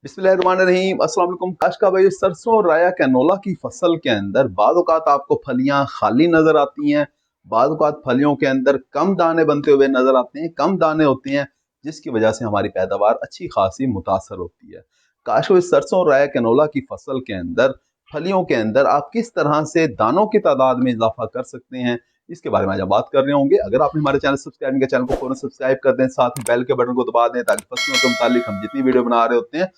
बिस्मिल्लाहिर्रहमानिर्रहीम। अस्सलाम वालेकुम। काश का भाई, सरसों और राया कैनोला की फसल के अंदर बाद औक़ात आपको फलियां खाली नजर आती हैं, बाद औक़ात फलियों के अंदर कम दाने बनते हुए नजर आते हैं, कम दाने होते हैं, जिसकी वजह से हमारी पैदावार अच्छी खासी मुतासर होती है। काश वो इस सरसों और राया कैनोला की फसल के अंदर फलियों के अंदर आप किस तरह से दानों की तादाद में इजाफा कर सकते हैं, इसके बारे में आज हम बात कर रहे होंगे। अगर आपने हमारे चैनल सब्सक्राइब नहीं किया, चैनल को फौरन सब्सक्राइब कर दें, साथ में बेल के बटन को दबा दें ताकि फसलों के मुतालिक हम जितनी वीडियो बना रहे होते हैं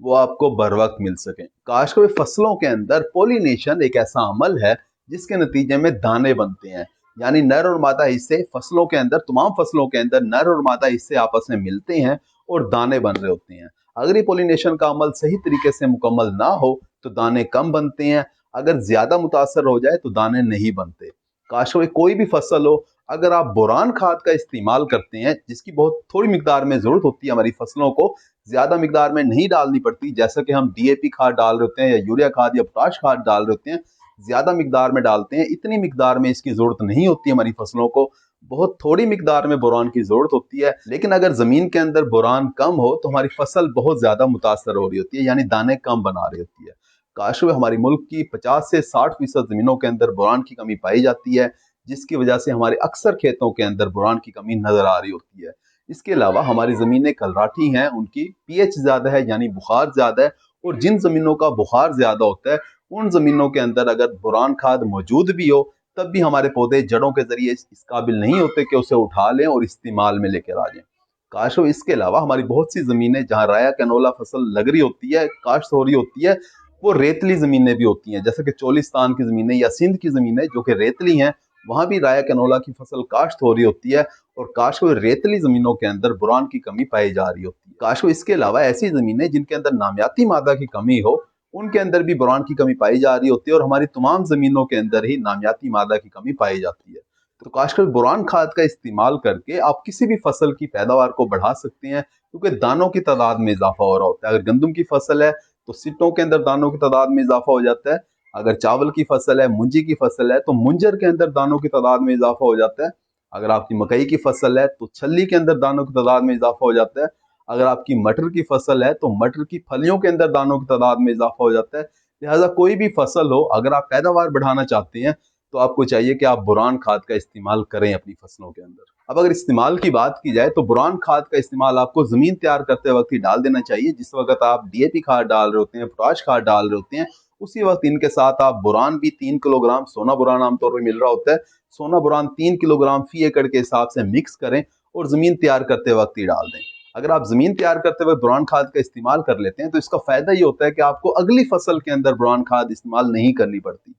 वो आपको बर वक्त मिल सके। काश को फसलों के अंदर पोलिनेशन एक ऐसा अमल है जिसके नतीजे में दाने बनते हैं, यानी नर और मादा हिस्से फसलों के अंदर, तमाम फसलों के अंदर नर और मादा हिस्से आपस में मिलते हैं और दाने बन रहे होते हैं। अगर ये पोलिनेशन का अमल सही तरीके से मुकम्मल ना हो तो दाने कम बनते हैं, अगर ज्यादा मुतासर हो जाए तो दाने नहीं बनते। काश कोई भी फसल हो, अगर आप बोरान खाद का इस्तेमाल करते हैं, जिसकी बहुत थोड़ी मिकदार में जरूरत होती है हमारी फसलों को, ज्यादा मिकदार में नहीं डालनी पड़ती, जैसा कि हम डीएपी खाद डाल रहे होते हैं या यूरिया खाद या पोटाश खाद डाल रहे होते हैं, ज्यादा मिकदार में डालते हैं, इतनी मिकदार में इसकी जरूरत नहीं होती हमारी फसलों को, बहुत थोड़ी मिकदार में बोरान की जरूरत होती है। लेकिन अगर जमीन के अंदर बोरान कम हो तो हमारी फसल बहुत ज्यादा मुतासर हो रही होती है, यानी दाने कम बना रही होती है। काश हमारी मुल्क की 50 से 60% जमीनों के अंदर बोरान की कमी पाई जाती है, जिसकी वजह से हमारे अक्सर खेतों के अंदर बोरान की कमी नजर आ रही होती है। इसके अलावा हमारी जमीनें कलराठी हैं, उनकी पीएच ज्यादा है यानी बुखार ज्यादा है, और जिन जमीनों का बुखार ज्यादा होता है उन जमीनों के अंदर अगर बोरान खाद मौजूद भी हो तब भी हमारे पौधे जड़ों के जरिए इस काबिल नहीं होते कि उसे उठा लें और इस्तेमाल में लेकर आ जाएं। काश इसके अलावा हमारी बहुत सी जमीनें जहाँ राया कैनोला फसल लग रही होती है, काश्त हो रही होती है, वो रेतली जमीनें भी होती हैं, जैसे कि चोलिस्तान की जमीनें या सिंध की जमीनें जो कि रेतली हैं, वहां भी राया कैनोला की फसल काश्त हो रही होती है, और काश को रेतली जमीनों के अंदर बोरान की कमी पाई जा रही होती है। काश को इसके अलावा ऐसी जमीनें जिनके अंदर नामियाती मादा की कमी हो, उनके अंदर भी बोरान की कमी पाई जा रही होती है, और हमारी तमाम जमीनों के अंदर ही नामियाती मादा की कमी पाई जाती है। तो काशकर बोरान खाद का इस्तेमाल करके आप किसी भी फसल की पैदावार को बढ़ा सकते हैं, क्योंकि दानों की तादाद में इजाफा हो रहा होता है। अगर गंदम की फसल है तो सिट्टों के अंदर दानों की तादाद में इजाफा हो जाता है, अगर चावल की फसल है, मुंजी की फसल है, तो मुंजर के अंदर दानों की तादाद में इजाफा हो जाता है, अगर आपकी मकई की फसल है तो छल्ली के अंदर दानों की तादाद में इजाफा हो जाता है, अगर आपकी मटर की फसल है तो मटर की फलियों के अंदर दानों की तादाद में इजाफा हो जाता है। लिहाजा कोई भी फसल हो, अगर आप पैदावार बढ़ाना चाहते हैं तो आपको चाहिए कि आप बोरान खाद का इस्तेमाल करें अपनी फसलों के अंदर। अब अगर इस्तेमाल की बात की जाए तो बोरान खाद का इस्तेमाल आपको जमीन तैयार करते वक्त ही डाल देना चाहिए। जिस वक्त आप डीएपी खाद डाल रहे होते हैं, पोटाश खाद डाल रहे होते हैं, उसी वक्त इनके साथ आप बोरान भी 3 किलोग्राम, सोना बोरान आमतौर पर मिल रहा होता है, सोना बोरान 3 किलोग्राम फी एकड़ के हिसाब से मिक्स करें और जमीन तैयार करते वक्त ही डाल दें। अगर आप जमीन तैयार करते वक्त बोरान खाद का इस्तेमाल कर लेते हैं तो इसका फायदा ये होता है कि आपको अगली फसल के अंदर बोरान खाद इस्तेमाल नहीं करनी पड़ती।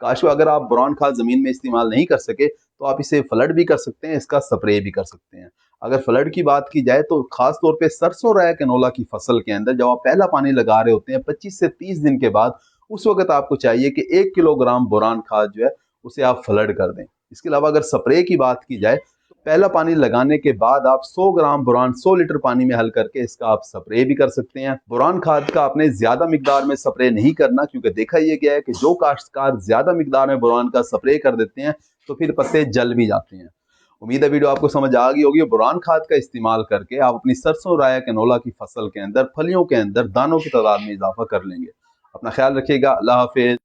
काश अगर आप बोरान खाद जमीन में इस्तेमाल नहीं कर सके तो आप इसे फ्लड भी कर सकते हैं, इसका स्प्रे भी कर सकते हैं। अगर फ्लड की बात की जाए तो खास तौर पे सरसों राया कैनोला की फसल के अंदर जब आप पहला पानी लगा रहे होते हैं 25 से 30 दिन के बाद, उस वक्त आपको चाहिए कि 1 किलोग्राम बोरान खाद जो है उसे आप फ्लड कर दें। इसके अलावा अगर स्प्रे की बात की जाए तो पहला पानी लगाने के बाद आप 100 ग्राम बोरान 100 लीटर पानी में हल करके इसका आप स्प्रे भी कर सकते हैं। बोरान खाद का आपने ज्यादा मिकदार में स्प्रे नहीं करना, क्योंकि देखा यह गया है कि जो काश्तकार ज्यादा मिकदार में बोरान का स्प्रे कर देते हैं तो फिर पत्ते जल भी जाते हैं। उम्मीद है वीडियो आपको समझ आ गई होगी। बोरान खाद का इस्तेमाल करके आप अपनी सरसों राया कैनोला की फसल के अंदर फलियों के अंदर दानों की तादाद में इजाफा कर लेंगे। अपना ख्याल रखिएगा। अल्लाह हाफिज।